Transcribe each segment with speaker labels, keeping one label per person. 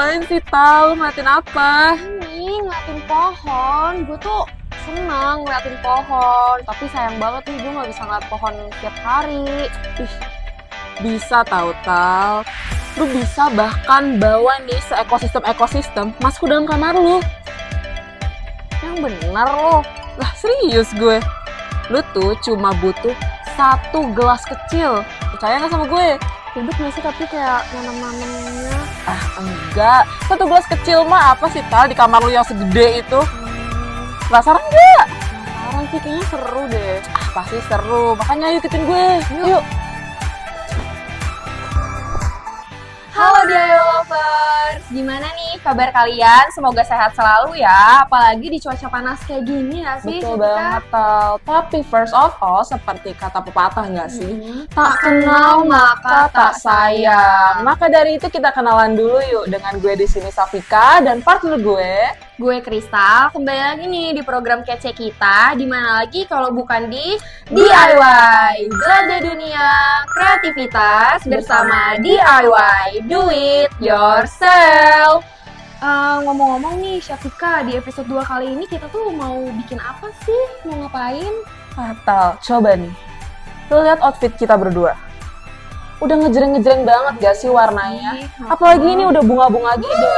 Speaker 1: ngapain sih, Tal? Ngeliatin apa?
Speaker 2: Ini ngeliatin pohon. Gue tuh senang ngeliatin pohon. Tapi sayang banget nih gue gak bisa ngeliat pohon tiap hari.
Speaker 1: Ih, bisa tahu, Tal. Lu bisa bahkan bawa nih se-ekosistem masuk ke dalam kamar lu.
Speaker 2: Yang bener loh.
Speaker 1: Lah, serius gue. Lu tuh cuma butuh 1 gelas kecil. Percaya gak sama gue?
Speaker 2: Ribet gak sih tapi kayak nanam-nanamnya?
Speaker 1: Ah, enggak. 1 gelas kecil mah apa sih, Tal? Di kamar lu yang segede itu. Penasaran nggak?
Speaker 2: Sekarang sih kayaknya seru deh.
Speaker 1: Ah, pasti seru. Makanya ayo ikutin gue. Yuk.
Speaker 2: Halo DIY Lovers, gimana nih kabar kalian? Semoga sehat selalu ya, apalagi di cuaca panas kayak gini ya sih.
Speaker 1: Betul banget, Tal. Tapi first of all, seperti kata pepatah nggak sih?
Speaker 2: Tak kenal maka tak sayang.
Speaker 1: Maka dari itu kita kenalan dulu yuk dengan gue di sini Safika dan partner gue.
Speaker 2: Gue Kristal, kembali lagi nih di program kece kita, dimana lagi kalau bukan di DIY, Jelajah Dunia Kreativitas bersama DIY, Do It Yourself. Ngomong-ngomong nih Syafika, di episode 2 kali ini kita tuh mau bikin apa sih? Mau ngapain?
Speaker 1: Tal, coba nih. Lu lihat outfit kita berdua. Udah ngejreng-ngejreng banget gak sih warnanya? Apalagi ini udah bunga-bunga gitu.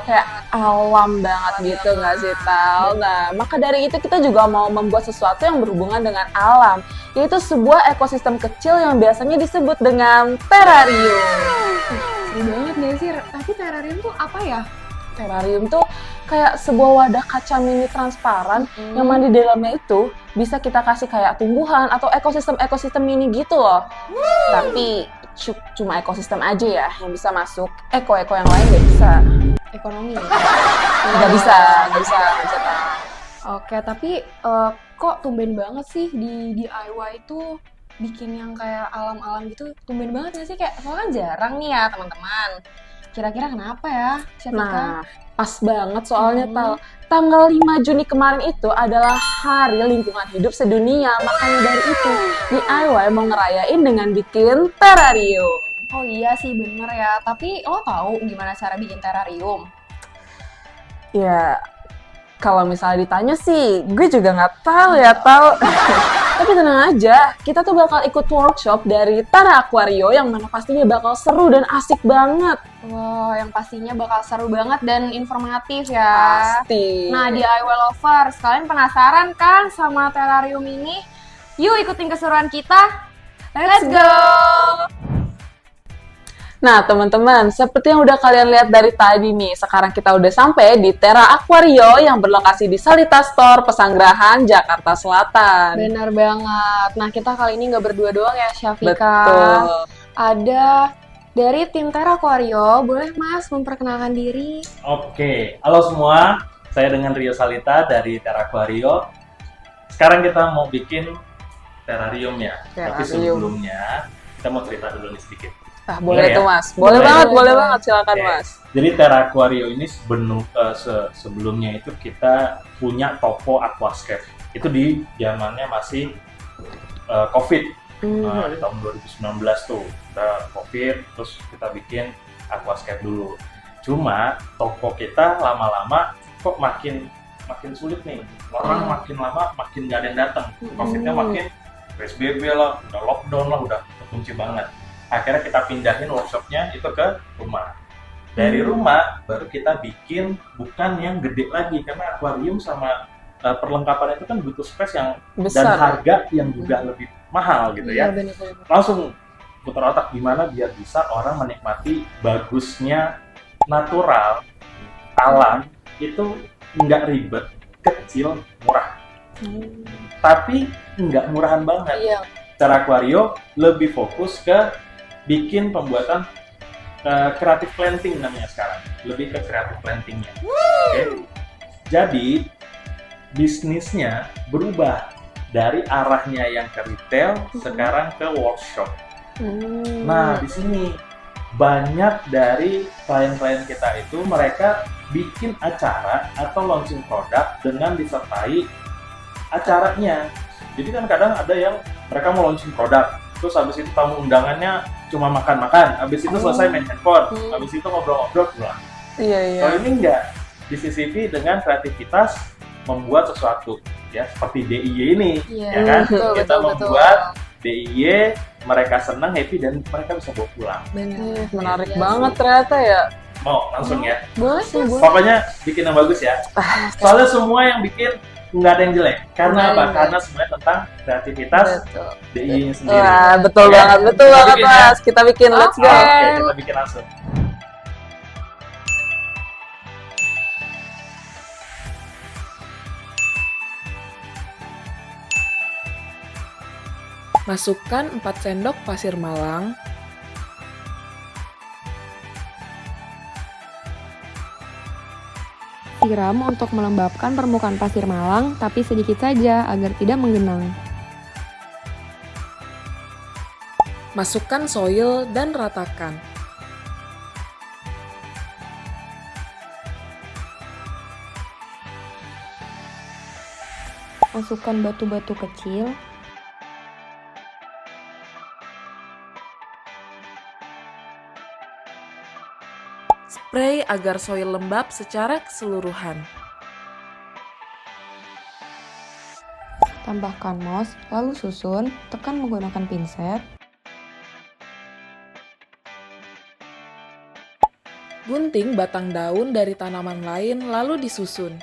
Speaker 1: Kayak alam banget gitu gak sih, Tal? Nah, maka dari itu kita juga mau membuat sesuatu yang berhubungan dengan alam. Yaitu sebuah ekosistem kecil yang biasanya disebut dengan terrarium.
Speaker 2: Seru banget gak sih? Tapi terrarium tuh apa ya?
Speaker 1: Terrarium tuh kayak sebuah wadah kaca mini transparan yang mana di dalamnya itu bisa kita kasih kayak tumbuhan atau ekosistem mini gitu loh. Tapi cuma ekosistem aja ya yang bisa masuk. Eko-eko yang lain nggak bisa.
Speaker 2: Ekonomi.
Speaker 1: Nggak bisa Tal.
Speaker 2: Oke, tapi kok tumben banget sih di DIY itu bikin yang kayak alam-alam gitu, tumben banget gak sih? Kayak soalnya kan jarang nih ya teman-teman. Kira-kira kenapa ya, Syafika?
Speaker 1: Nah, pas banget soalnya Tal. Tanggal 5 Juni kemarin itu adalah Hari Lingkungan Hidup Sedunia. Makanya dari itu, DIY mau ngerayain dengan bikin terrarium.
Speaker 2: Oh iya sih bener ya, tapi lo tahu gimana cara bikin terrarium?
Speaker 1: Ya, kalau misalnya ditanya sih, gue juga nggak tahu ya, Tal. Tapi tenang aja, kita tuh bakal ikut workshop dari Tara Aquario yang mana pastinya bakal seru dan asik banget.
Speaker 2: Wow, yang pastinya bakal seru banget dan informatif ya.
Speaker 1: Pasti.
Speaker 2: Nah, DIY Lovers, kalian penasaran kan sama terrarium ini? Yuk ikutin keseruan kita. Let's go!
Speaker 1: Nah, teman-teman, seperti yang udah kalian lihat dari tadi nih, sekarang kita udah sampai di Tera Aquario yang berlokasi di Salita Store, Pesanggerahan, Jakarta Selatan.
Speaker 2: Benar banget. Nah, kita kali ini nggak berdua doang ya, Syafika.
Speaker 1: Betul.
Speaker 2: Ada dari tim Tera Aquario. Boleh Mas memperkenalkan diri?
Speaker 3: Oke, halo semua. Saya dengan Rio Salita dari Tera Aquario. Sekarang kita mau bikin terrarium ya. Tapi
Speaker 1: Terrarium.
Speaker 3: sebelumnya kita mau cerita dulu nih sedikit.
Speaker 1: Ah, boleh
Speaker 3: Boleh
Speaker 1: tuh,
Speaker 3: ya?
Speaker 1: Mas. Boleh
Speaker 3: Boleh.
Speaker 1: banget. Silakan,
Speaker 3: Oke.
Speaker 1: Mas.
Speaker 3: Jadi Tera Aquario ini sebelumnya itu kita punya toko aquascape. Itu di zamannya masih COVID. Nah, di tahun 2019 tuh kita COVID, terus kita bikin aquascape dulu. Cuma toko kita lama-lama kok makin sulit nih. Orang makin lama makin gak ada yang datang. COVID-nya makin PSBB lah, udah lockdown lah, udah terkunci banget. Akhirnya kita pindahin workshopnya itu ke rumah. Dari rumah baru kita bikin bukan yang gede lagi karena akuarium sama perlengkapan itu kan butuh space yang
Speaker 1: Besar.
Speaker 3: dan harga yang juga lebih mahal gitu ya.
Speaker 2: Benar-benar.
Speaker 3: Langsung putar otak gimana biar bisa orang menikmati bagusnya natural alam itu nggak ribet, kecil, murah. Tapi nggak murahan banget.
Speaker 2: Iya.
Speaker 3: Cara Aquario lebih fokus ke bikin pembuatan creative planting namanya sekarang. Lebih ke creative plantingnya. Oke. Jadi bisnisnya berubah dari arahnya yang ke retail sekarang ke workshop. Nah, di sini banyak dari klien-klien kita itu mereka bikin acara atau launching produk dengan disertai acaranya. Jadi kan kadang ada yang mereka mau launching produk, terus habis itu tamu undangannya cuma makan-makan, habis itu selesai main handphone, habis itu ngobrol-ngobrol pulang.
Speaker 1: Iya, iya.
Speaker 3: Kalau ini enggak, disisipi dengan kreativitas membuat sesuatu ya seperti DIY ini,
Speaker 2: Iya,
Speaker 3: ya kan?
Speaker 2: betul,
Speaker 3: Kita
Speaker 2: betul,
Speaker 3: membuat DIY, mereka senang, happy, dan mereka bisa bawa pulang.
Speaker 2: Benar.
Speaker 1: Menarik
Speaker 2: Iya
Speaker 1: banget
Speaker 2: sih.
Speaker 1: ternyata ya.
Speaker 3: Mau langsung ya?
Speaker 2: Boleh sih, boleh.
Speaker 3: Pokoknya bikin yang bagus ya. Soalnya semua yang bikin nggak ada yang jelek. Karena
Speaker 2: Nggak ada
Speaker 3: apa?
Speaker 2: yang
Speaker 3: Karena semuanya tentang kreativitas
Speaker 2: Betul.
Speaker 3: DIY-nya sendiri.
Speaker 1: Wah, betul
Speaker 3: Oke.
Speaker 1: banget, betul
Speaker 3: Kita
Speaker 1: banget
Speaker 3: bikin ya.
Speaker 1: Mas. Kita bikin, let's go.
Speaker 2: Oke.
Speaker 3: Oke, kita bikin langsung.
Speaker 4: Masukkan 4 sendok pasir malang,
Speaker 2: Siram untuk melembabkan permukaan pasir malang, tapi sedikit saja agar tidak menggenang.
Speaker 4: masukkan soil dan ratakan.
Speaker 2: Masukkan batu-batu kecil.
Speaker 4: Spray agar soil lembab secara keseluruhan.
Speaker 2: Tambahkan moss, lalu susun, tekan menggunakan pinset.
Speaker 4: Gunting batang daun dari tanaman lain lalu disusun.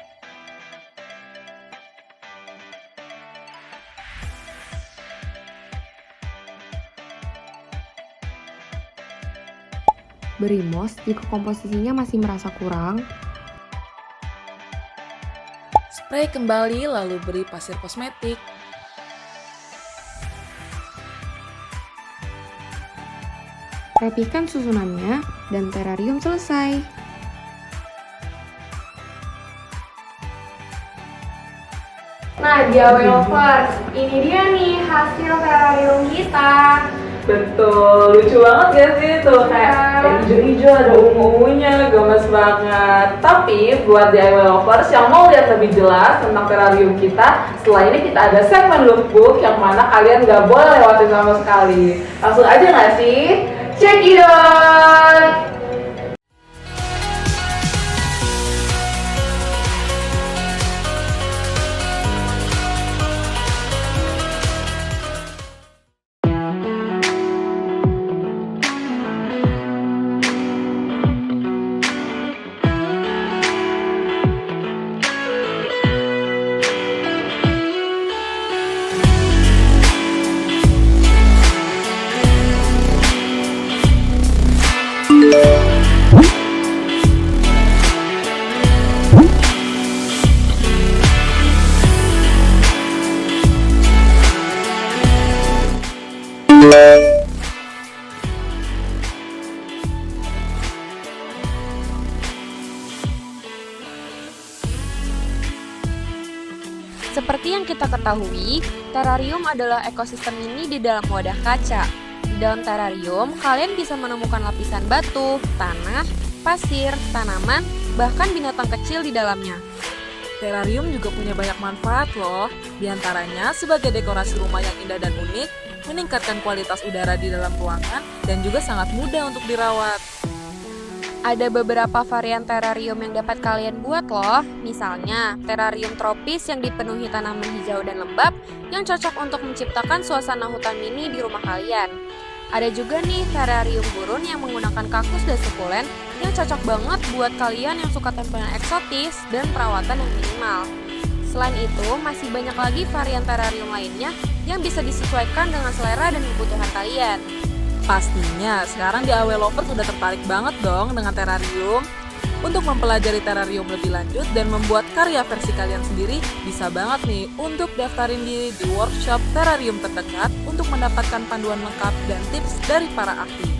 Speaker 2: Beri moss jika komposisinya masih merasa kurang.
Speaker 4: Spray kembali lalu beri pasir kosmetik.
Speaker 2: Rapikan susunannya dan terarium selesai. Nah, DIY lovers, ini dia nih hasil terarium kita.
Speaker 1: Betul, lucu banget gak sih tuh kayak hijau-hijau ada ungu-ungunya, gemes banget. Tapi buat DIY lovers yang mau lihat lebih jelas tentang terrarium kita, setelah ini kita ada segmen lookbook yang mana kalian gak boleh lewatin sama sekali. Langsung aja gak sih? Check it out!
Speaker 2: Seperti yang kita ketahui, terarium adalah ekosistem mini di dalam wadah kaca. Di dalam terarium, kalian bisa menemukan lapisan batu, tanah, pasir, tanaman, bahkan binatang kecil di dalamnya.
Speaker 4: Terrarium juga punya banyak manfaat loh. Di antaranya sebagai dekorasi rumah yang indah dan unik, meningkatkan kualitas udara di dalam ruangan, dan juga sangat mudah untuk dirawat.
Speaker 2: Ada beberapa varian terarium yang dapat kalian buat loh. Misalnya, terarium tropis yang dipenuhi tanaman hijau dan lembab yang cocok untuk menciptakan suasana hutan mini di rumah kalian. Ada juga nih terarium gurun yang menggunakan kaktus dan sukulen yang cocok banget buat kalian yang suka tempelan eksotis dan perawatan yang minimal. Selain itu, masih banyak lagi varian terarium lainnya yang bisa disesuaikan dengan selera dan kebutuhan kalian.
Speaker 4: Pastinya, sekarang DIY Lovers sudah tertarik banget dong dengan terrarium. Untuk mempelajari terrarium lebih lanjut dan membuat karya versi kalian sendiri, bisa banget nih untuk daftarin diri di workshop terrarium terdekat untuk mendapatkan panduan lengkap dan tips dari para ahli.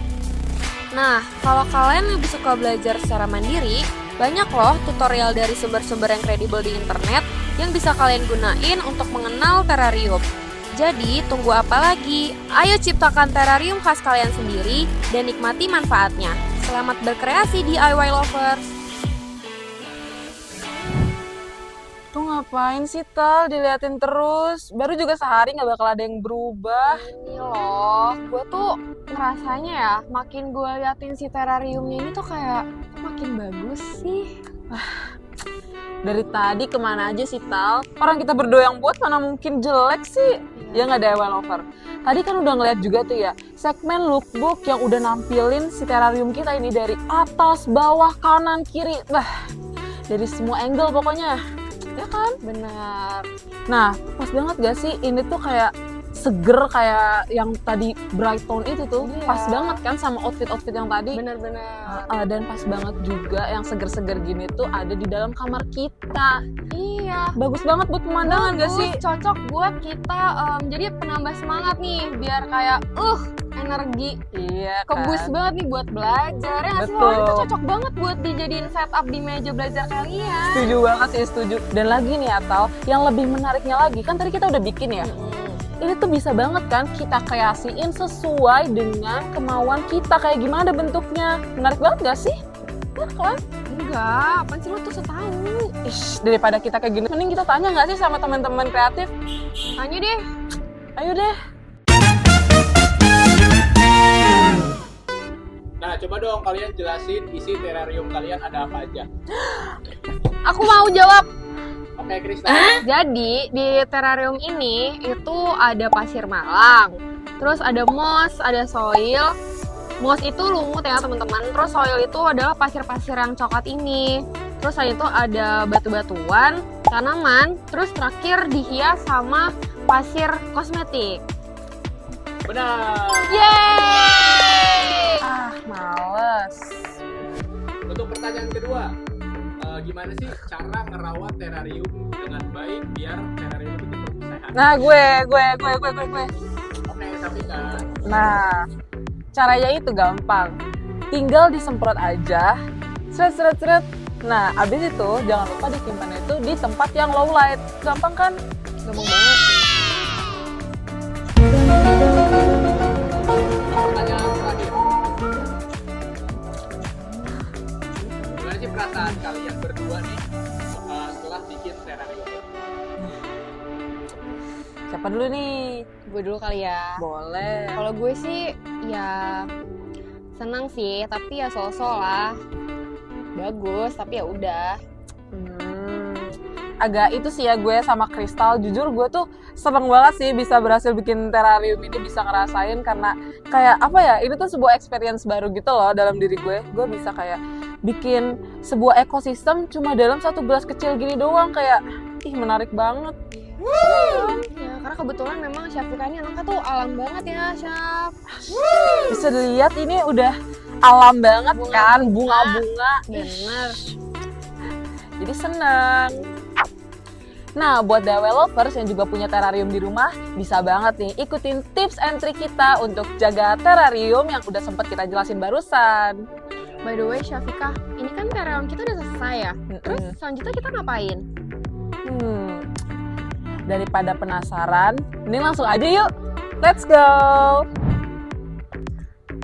Speaker 2: Nah, kalau kalian lebih suka belajar secara mandiri, banyak loh tutorial dari sumber-sumber yang kredibel di internet yang bisa kalian gunain untuk mengenal terrarium. Jadi, tunggu apa lagi? Ayo ciptakan terrarium khas kalian sendiri dan nikmati manfaatnya. Selamat berkreasi DIY lovers!
Speaker 1: Tuh ngapain sih Tal, diliatin terus? Baru juga sehari gak bakal ada yang berubah.
Speaker 2: Ini loh, gue tuh ngerasanya ya, makin gue liatin si terrariumnya ini tuh kayak makin bagus sih?
Speaker 1: Dari tadi kemana aja sih, Tal? Orang kita berdua yang buat mana mungkin jelek sih? Ya nggak ada Lover. Tadi kan udah ngeliat juga tuh ya, segmen lookbook yang udah nampilin si terrarium kita ini dari atas, bawah, kanan, kiri. Dari semua angle pokoknya. Ya kan?
Speaker 2: Benar.
Speaker 1: Nah, pas banget gak sih? Ini tuh kayak seger kayak yang tadi bright tone itu tuh.
Speaker 2: Iya.
Speaker 1: Pas banget kan sama outfit-outfit yang tadi.
Speaker 2: Benar-benar.
Speaker 1: Dan pas banget juga yang seger-seger gini tuh ada di dalam kamar kita.
Speaker 2: Iya.
Speaker 1: Bagus banget buat pemandangan gak sih?
Speaker 2: Cocok buat kita jadi penambah semangat nih biar kayak energi
Speaker 1: Iya kan?
Speaker 2: kebus banget nih buat belajar ya nggak sih?
Speaker 1: Betul.
Speaker 2: Soalnya itu cocok banget buat dijadiin setup di meja belajar kalian.
Speaker 1: Setuju banget sih, setuju. Dan lagi nih Atal, yang lebih menariknya lagi, kan tadi kita udah bikin ya. Ini tuh bisa banget kan kita kreasiin sesuai dengan kemauan kita, kayak gimana bentuknya. Menarik banget gak sih? Ya kan?
Speaker 2: Enggak, apaan sih lu tuh setahu?
Speaker 1: Ish, daripada kita kayak gini, mending kita tanya gak sih sama teman-teman kreatif?
Speaker 2: Tanya deh.
Speaker 1: Ayo deh.
Speaker 5: Nah, coba dong kalian jelasin isi terrarium kalian ada apa aja.
Speaker 2: Aku mau jawab.
Speaker 5: Oke, Krista.
Speaker 2: Jadi di terrarium ini itu ada pasir malang, terus ada moss, ada soil. Moss itu lumut ya teman-teman. Terus soil itu adalah pasir-pasir yang coklat ini. Terus selain itu ada batu-batuan, tanaman. Terus terakhir dihias sama pasir kosmetik.
Speaker 5: Benar.
Speaker 2: Yeay!
Speaker 1: Males.
Speaker 5: Untuk pertanyaan kedua, gimana sih cara ngerawat terrarium dengan baik biar terrarium itu tetap sehat?
Speaker 1: Nah, gue.
Speaker 5: Oke, Safika.
Speaker 1: Nah, caranya itu gampang. Tinggal disemprot aja. Seret. Nah, abis itu jangan lupa disimpan itu di tempat yang low light. Gampang kan? Gampang banget.
Speaker 5: Pertanyaan terakhir. Gimana sih perasaan kalian berdua nih setelah bikin terrarium?
Speaker 1: Siapa dulu nih?
Speaker 2: Gue dulu kali ya.
Speaker 1: Boleh.
Speaker 2: Kalau gue sih ya senang sih, tapi ya so-so lah. Bagus, tapi ya udah.
Speaker 1: Agak itu sih ya gue sama Kristal. Jujur gue tuh seneng banget sih bisa berhasil bikin terrarium ini, bisa ngerasain karena kayak apa ya, ini tuh sebuah experience baru gitu loh dalam diri gue. Gue bisa kayak bikin sebuah ekosistem cuma dalam satu gelas kecil gini doang, kayak menarik banget.
Speaker 2: Ya, karena kebetulan memang Syafika ini anaknya tuh alam banget ya, Syaf.
Speaker 1: Bisa dilihat ini udah alam banget kan, bunga-bunga.
Speaker 2: Bener.
Speaker 1: Jadi seneng. Nah, buat DIY lovers yang juga punya terrarium di rumah, bisa banget nih ikutin tips and trik kita untuk jaga terrarium yang udah sempet kita jelasin barusan.
Speaker 2: By the way, Syafika, ini kan terrarium kita udah selesai ya. Terus selanjutnya kita ngapain?
Speaker 1: Daripada penasaran, ini langsung aja yuk. Let's go!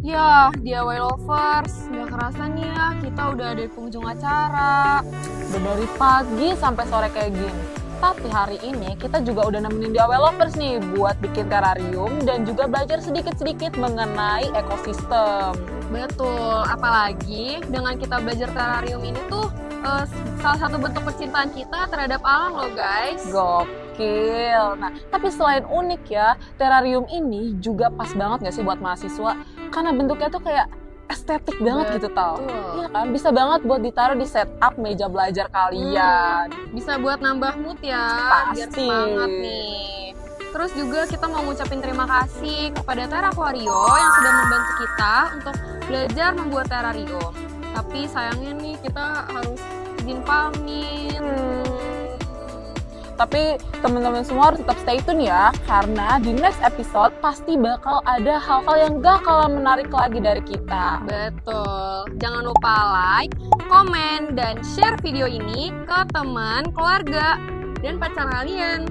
Speaker 2: Ya, DIY lovers, nggak kerasa nih ya, kita udah ada di penghujung acara.
Speaker 1: Udah dari pagi sampai sore kayak gini. Tapi hari ini kita juga udah nemenin DIY lovers nih buat bikin terrarium dan juga belajar sedikit-sedikit mengenai ekosistem.
Speaker 2: Betul, apalagi dengan kita belajar terrarium ini tuh salah satu bentuk percintaan kita terhadap alam loh guys.
Speaker 1: Gokil. Nah, tapi selain unik ya, terrarium ini juga pas banget gak sih buat mahasiswa? Karena bentuknya tuh kayak estetik banget gitu tau. Iya kan? Bisa banget buat ditaruh di setup meja belajar kalian.
Speaker 2: Bisa buat nambah mood ya, biar
Speaker 1: Pasti.
Speaker 2: semangat nih. Terus juga kita mau ngucapin terima kasih kepada Terraquario yang sudah membantu kita untuk belajar membuat terrarium. Tapi sayangnya nih kita harus izin pamit.
Speaker 1: Tapi teman-teman semua harus tetap stay tune ya, karena di next episode pasti bakal ada hal-hal yang gak kalah menarik lagi dari kita.
Speaker 2: Betul. Jangan lupa like, komen, dan share video ini ke teman, keluarga, dan pacar kalian.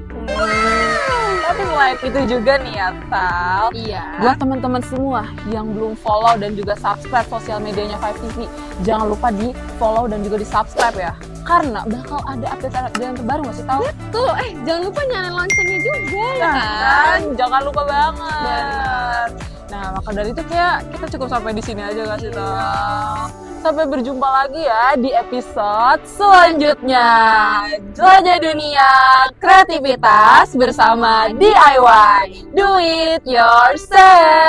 Speaker 1: Tapi selain itu juga nih ya, Tal.
Speaker 2: Iya.
Speaker 1: Buat teman-teman semua yang belum follow dan juga subscribe sosial medianya 5TV, jangan lupa di follow dan juga di subscribe ya. Karena bakal ada update yang terbaru, masih tahu?
Speaker 2: Tuh, jangan lupa nyalain loncengnya juga ya
Speaker 1: Nah,
Speaker 2: kan?
Speaker 1: jangan lupa banget.
Speaker 2: Bener.
Speaker 1: Nah, maka dari itu kayak kita cukup sampai di sini aja gak sih, Tal? Sampai berjumpa lagi ya di episode selanjutnya. Jelajah dunia kreativitas bersama DIY. Do it yourself.